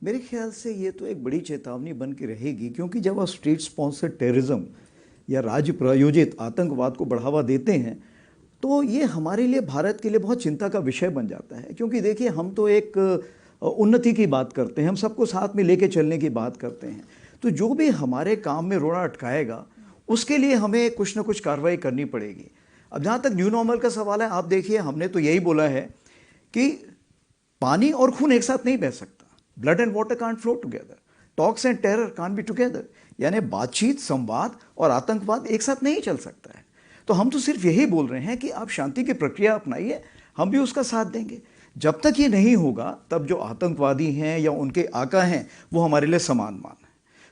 मेरे ख्याल से ये तो एक बड़ी चेतावनी बन के रहेगी, क्योंकि जब आप स्टेट स्पॉन्सर्ड टेररिज्म या राज्य प्रायोजित आतंकवाद को बढ़ावा देते हैं तो ये हमारे लिए, भारत के लिए बहुत चिंता का विषय बन जाता है। क्योंकि देखिए, हम तो एक उन्नति की बात करते हैं, हम सबको साथ में लेके चलने की बात करते हैं। तो जो भी हमारे काम में रोड़ा अटकाएगा उसके लिए हमें कुछ ना कुछ कार्रवाई करनी पड़ेगी। अब जहाँ तक न्यू नॉर्मल का सवाल है, आप देखिए, हमने तो यही बोला है कि पानी और खून एक साथ नहीं बह सकता। Blood and water can't flow together, talks and terror can't be together. यानी बातचीत, संवाद और आतंकवाद एक साथ नहीं चल सकता है। तो हम तो सिर्फ यही बोल रहे हैं कि आप शांति की प्रक्रिया अपनाइए, हम भी उसका साथ देंगे। जब तक ये नहीं होगा तब जो आतंकवादी हैं या उनके आका हैं वो हमारे लिए समान मान है।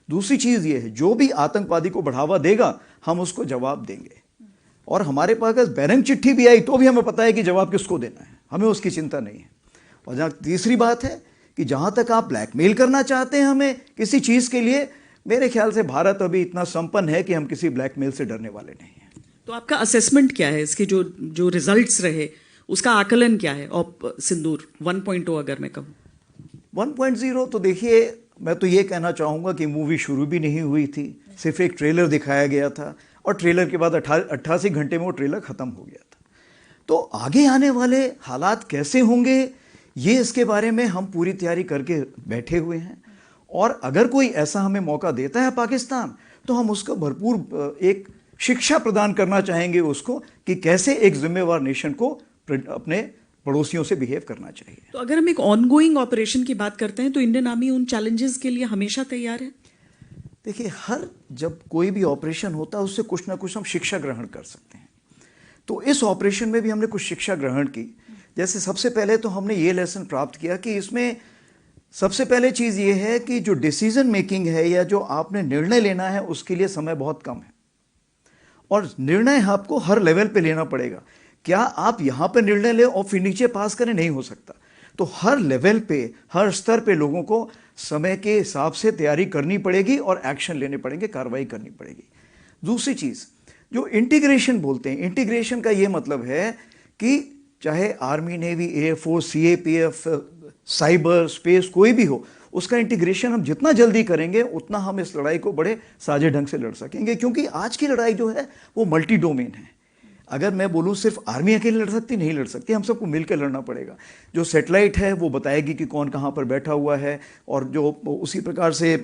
दूसरी चीज़ ये है, जो भी आतंकवादी को बढ़ावा देगा हम उसको जवाब देंगे। और हमारे पास अगर बैरंग चिट्ठी भी आई तो भी हमें पता है कि जवाब किसको देना है, हमें उसकी चिंता नहीं है। और जहाँ तीसरी बात है कि जहाँ तक आप ब्लैकमेल करना चाहते हैं हमें किसी चीज़ के लिए, मेरे ख्याल से भारत अभी इतना संपन्न है कि हम किसी ब्लैकमेल से डरने वाले नहीं हैं। तो आपका असेसमेंट क्या है इसके, जो रिजल्ट्स रहे उसका आकलन क्या है? और सिंदूर 1.0 अगर मैं कहूँ 1.0, तो देखिए, मैं तो ये कहना चाहूँगा कि मूवी शुरू भी नहीं हुई थी, सिर्फ एक ट्रेलर दिखाया गया था और ट्रेलर के बाद 88 घंटे में वो ट्रेलर ख़त्म हो गया था। तो आगे आने वाले हालात कैसे होंगे ये, इसके बारे में हम पूरी तैयारी करके बैठे हुए हैं। और अगर कोई ऐसा हमें मौका देता है पाकिस्तान, तो हम उसको भरपूर एक शिक्षा प्रदान करना चाहेंगे उसको कि कैसे एक जिम्मेवार नेशन को अपने पड़ोसियों से बिहेव करना चाहिए। तो अगर हम एक ऑनगोइंग ऑपरेशन की बात करते हैं तो इंडियन आर्मी उन चैलेंजेस के लिए हमेशा तैयार है। देखिए, जब कोई भी ऑपरेशन होता है उससे कुछ ना कुछ हम शिक्षा ग्रहण कर सकते हैं। तो इस ऑपरेशन में भी हमने कुछ शिक्षा ग्रहण की। जैसे सबसे पहले तो हमने ये लेसन प्राप्त किया कि इसमें सबसे पहले चीज़ ये है कि जो डिसीजन मेकिंग है या जो आपने निर्णय लेना है उसके लिए समय बहुत कम है। और निर्णय आपको हर लेवल पे लेना पड़ेगा। क्या आप यहाँ पे निर्णय लें और फिर नीचे पास करें? नहीं हो सकता। तो हर लेवल पे, हर स्तर पे लोगों को समय के हिसाब से तैयारी करनी पड़ेगी और एक्शन लेने पड़ेंगे, कार्रवाई करनी पड़ेगी। दूसरी चीज़ जो इंटीग्रेशन बोलते हैं, इंटीग्रेशन का ये मतलब है कि चाहे army, navy, air force, CAPF, cyber, space, कोई भी हो, उसका इंटीग्रेशन हम जितना जल्दी करेंगे उतना हम इस लड़ाई को बड़े साझे ढंग से लड़ सकेंगे। क्योंकि आज की लड़ाई जो है वो मल्टी डोमेन है। अगर मैं बोलूँ सिर्फ आर्मी अकेले लड़ सकती, नहीं लड़ सकती, हम सबको मिलकर लड़ना पड़ेगा। जो सैटेलाइट है वो बताएगी कि कौन कहाँ पर बैठा हुआ है, और जो उसी प्रकार से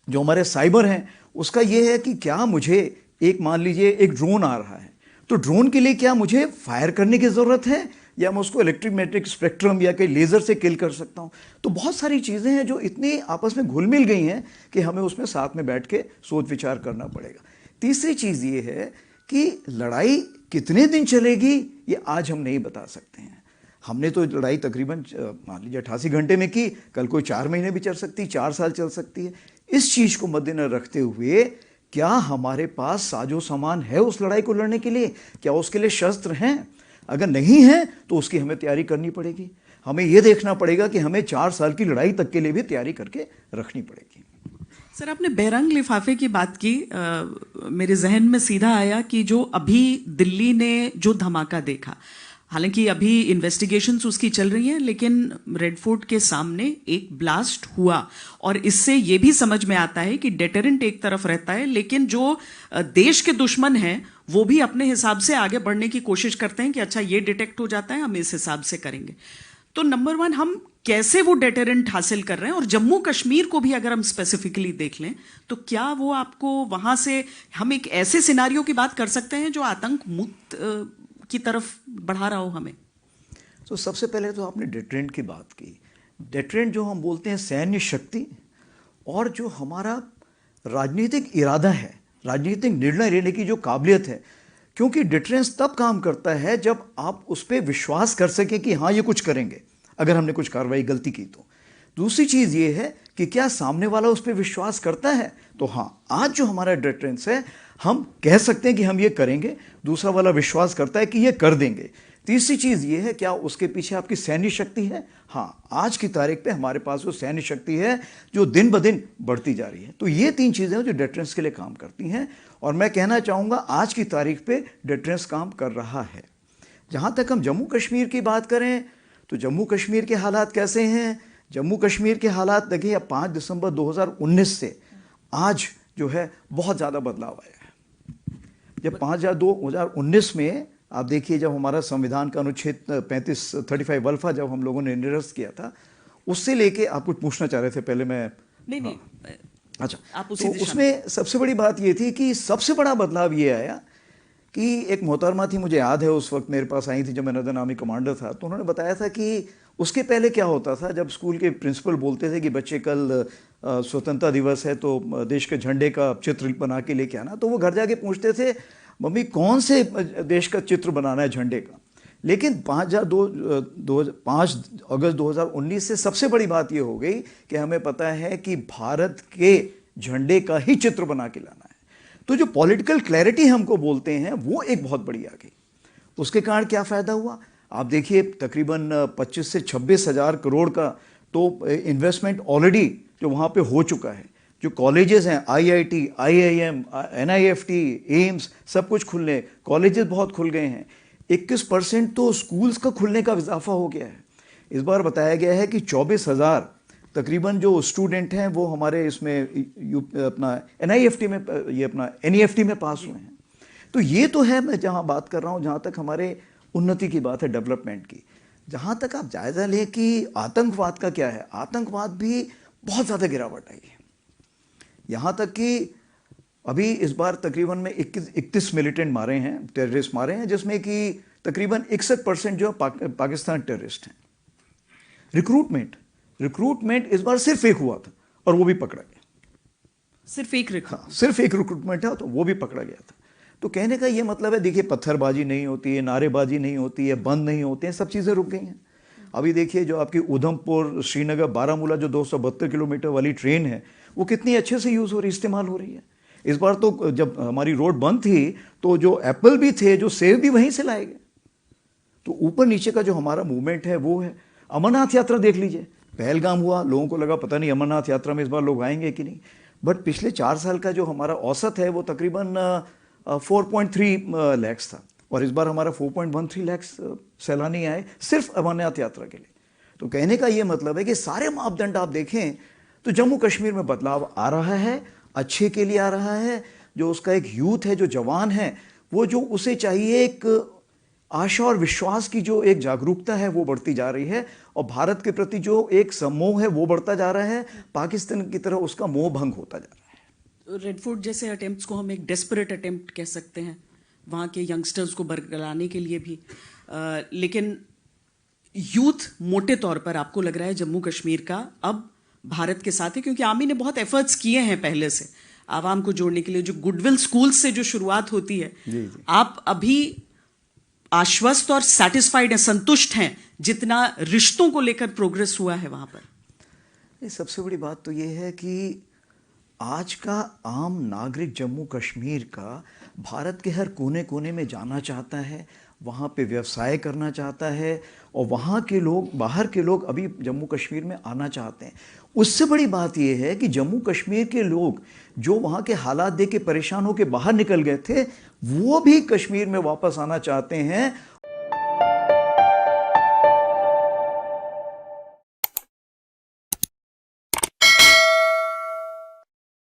जो हमारे साइबर हैं उसका ये है कि क्या मुझे एक, मान लीजिए एक ड्रोन आ रहा है, तो ड्रोन के लिए क्या मुझे फायर करने की ज़रूरत है या मैं उसको इलेक्ट्रोमैग्नेटिक स्पेक्ट्रम या कहीं लेज़र से किल कर सकता हूँ? तो बहुत सारी चीज़ें हैं जो इतनी आपस में घुल मिल गई हैं कि हमें उसमें साथ में बैठ के सोच विचार करना पड़ेगा। तीसरी चीज़ ये है कि लड़ाई कितने दिन चलेगी ये आज हम नहीं बता सकते हैं। हमने तो लड़ाई तकरीबन मान लीजिए 88 घंटे में की, कल कोई 4 महीने भी चल सकती, 4 साल चल सकती है। इस चीज़ को मद्देनजर रखते हुए क्या हमारे पास साजो सामान है उस लड़ाई को लड़ने के लिए? क्या उसके लिए शस्त्र हैं? अगर नहीं है तो उसकी हमें तैयारी करनी पड़ेगी। हमें यह देखना पड़ेगा कि हमें 4 साल की लड़ाई तक के लिए भी तैयारी करके रखनी पड़ेगी। सर, आपने बैरंग लिफाफे की बात की, मेरे जहन में सीधा आया कि जो अभी दिल्ली ने जो धमाका देखा, हालांकि अभी इन्वेस्टिगेशंस उसकी चल रही हैं, लेकिन रेड फोर्ट के सामने एक ब्लास्ट हुआ और इससे ये भी समझ में आता है कि डेटरेंट एक तरफ रहता है, लेकिन जो देश के दुश्मन हैं वो भी अपने हिसाब से आगे बढ़ने की कोशिश करते हैं कि अच्छा ये डिटेक्ट हो जाता है, हम इस हिसाब से करेंगे। तो नंबर 1, हम कैसे वो डेटरेंट हासिल कर रहे हैं? और जम्मू कश्मीर को भी अगर हम स्पेसिफिकली देख लें तो क्या वो आपको वहां से हम एक ऐसे सिनारियो की बात कर सकते हैं जो आतंक मुक्त की तरफ बढ़ा रहा हो हमें? तो सबसे पहले तो आपने डेटरेंट की बात की। डेटरेंट जो हम बोलते हैं सैन्य शक्ति और जो हमारा राजनीतिक इरादा है, राजनीतिक निर्णय लेने की जो काबिलियत है। क्योंकि डिटरेंस तब काम करता है जब आप उस पर विश्वास कर सकें कि हाँ ये कुछ करेंगे अगर हमने कुछ कार्रवाई गलती की तो। दूसरी चीज़ ये है कि क्या सामने वाला उस पर विश्वास करता है। तो हाँ, आज जो हमारा डिटरेंस है हम कह सकते हैं कि हम ये करेंगे, दूसरा वाला विश्वास करता है कि ये कर देंगे। तीसरी चीज़ ये है, क्या उसके पीछे आपकी सैन्य शक्ति है। हाँ, आज की तारीख पे हमारे पास वो सैन्य शक्ति है जो दिन ब दिन बढ़ती जा रही है। तो ये 3 चीज़ें हैं जो डिटरेंस के लिए काम करती हैं, और मैं कहना चाहूँगा आज की तारीख पे डिटरेंस काम कर रहा है। जहाँ तक हम जम्मू कश्मीर की बात करें तो जम्मू कश्मीर के हालात कैसे हैं? जम्मू कश्मीर के हालात देखिए, 5 दिसंबर 2019 से आज जो है बहुत ज़्यादा बदलाव आया है। जब 2019 में आप देखिए, जब हमारा संविधान का अनुच्छेद 35 अल्फा जब हम लोगों ने निरस्त किया था, उससे लेके आप कुछ पूछना चाह रहे थे पहले, मैं नहीं अच्छा, आप तो उसमें सबसे बड़ी बात ये थी कि सबसे बड़ा बदलाव ये आया कि एक मोहतरमा थी, मुझे याद है उस वक्त मेरे पास आई थी जब मैं नदन आर्मी कमांडर था, तो उन्होंने बताया था कि उसके पहले क्या होता था, जब स्कूल के प्रिंसिपल बोलते थे कि बच्चे कल स्वतंत्रता दिवस है तो देश के झंडे का चित्र बना के लेके आना, तो वो घर जाके पूछते थे मम्मी कौन से देश का चित्र बनाना है झंडे का। लेकिन 5 अगस्त 2019 से सबसे बड़ी बात ये हो गई कि हमें पता है कि भारत के झंडे का ही चित्र बना के लाना है। तो जो पॉलिटिकल क्लैरिटी हमको बोलते हैं वो एक बहुत बड़ी आ गई। उसके कारण क्या फ़ायदा हुआ, आप देखिए तकरीबन 25 से 26 हज़ार करोड़ का तो इन्वेस्टमेंट ऑलरेडी जो वहाँ पे हो चुका है। जो कॉलेजेस हैं, IIT, IIM, NIFT, एम्स, सब कुछ खुलने, कॉलेजेस बहुत खुल गए हैं। 21% तो स्कूल्स का खुलने का इजाफा हो गया है। इस बार बताया गया है कि 24,000 तकरीबन जो स्टूडेंट हैं वो हमारे इसमें अपना NIFT में, ये अपना NEFT में पास हुए हैं। तो ये तो है, मैं जहाँ बात कर रहा हूँ, जहाँ तक हमारे उन्नति की बात है, डेवलपमेंट की। जहाँ तक आप जायज़ा लें कि आतंकवाद का क्या है, आतंकवाद भी बहुत ज़्यादा गिरावट आई है। यहाँ तक कि अभी इस बार तकरीबन में 31 मिलिटेंट मारे हैं, टेररिस्ट मारे हैं, जिसमें कि तकरीबन 61% जो पाकिस्तान टेररिस्ट हैं। रिक्रूटमेंट इस बार सिर्फ एक हुआ था और वो भी पकड़ा गया। सिर्फ एक रिक्रूटमेंट है तो वो भी पकड़ा गया था। तो कहने का ये मतलब है, देखिए पत्थरबाजी नहीं होती है, नारेबाजी नहीं होती है, बंद नहीं होते हैं, सब चीज़ें रुक गई हैं। अभी देखिए जो आपकी उधमपुर श्रीनगर बारामूला जो 272 किलोमीटर वाली ट्रेन है, वो कितनी अच्छे से यूज़ हो रही, इस्तेमाल हो रही है। इस बार तो जब हमारी रोड बंद थी तो जो एप्पल भी थे, जो सेब भी वहीं से लाए गए। तो ऊपर नीचे का जो हमारा मूवमेंट है वो है। अमरनाथ यात्रा देख लीजिए, पहलगाम हुआ, लोगों को लगा पता नहीं अमरनाथ यात्रा में इस बार लोग आएंगे कि नहीं, बट पिछले 4 साल का जो हमारा औसत है वो तकरीबन 4.3 लाख था और इस बार हमारा 4.13 लाख सैलानी आए सिर्फ अमरनाथ यात्रा के लिए। तो कहने का ये मतलब है कि सारे मापदंड आप देखें तो जम्मू कश्मीर में बदलाव आ रहा है, अच्छे के लिए आ रहा है। जो उसका एक यूथ है, जो जवान है, वो जो उसे चाहिए एक आशा और विश्वास की जो एक जागरूकता है वो बढ़ती जा रही है और भारत के प्रति जो एक सम्मोह है वो बढ़ता जा रहा है। पाकिस्तान की तरह उसका मोह भंग होता जा रहा है। रेड फोर्ट जैसे अटेम्प्ट्स को हम एक डेस्परेट अटेम्प्ट कह सकते हैं वहाँ के यंगस्टर्स को बरगलाने के लिए भी, लेकिन यूथ मोटे तौर पर आपको लग रहा है जम्मू कश्मीर का अब भारत के साथ है, क्योंकि आर्मी ने बहुत एफर्ट्स किए हैं पहले से आवाम को जोड़ने के लिए। जो गुडविल स्कूल से जो शुरुआत होती है, जी। आप अभी आश्वस्त और सैटिस्फाइड हैं, संतुष्ट हैं जितना रिश्तों को लेकर प्रोग्रेस हुआ है वहां पर? सबसे बड़ी बात तो ये है कि आज का आम नागरिक जम्मू कश्मीर का भारत के हर कोने कोने में जाना चाहता है, वहाँ पे व्यवसाय करना चाहता है और वहाँ के लोग, बाहर के लोग अभी जम्मू कश्मीर में आना चाहते हैं। उससे बड़ी बात यह है कि जम्मू कश्मीर के लोग जो वहाँ के हालात देख के परेशान होकर बाहर निकल गए थे, वो भी कश्मीर में वापस आना चाहते हैं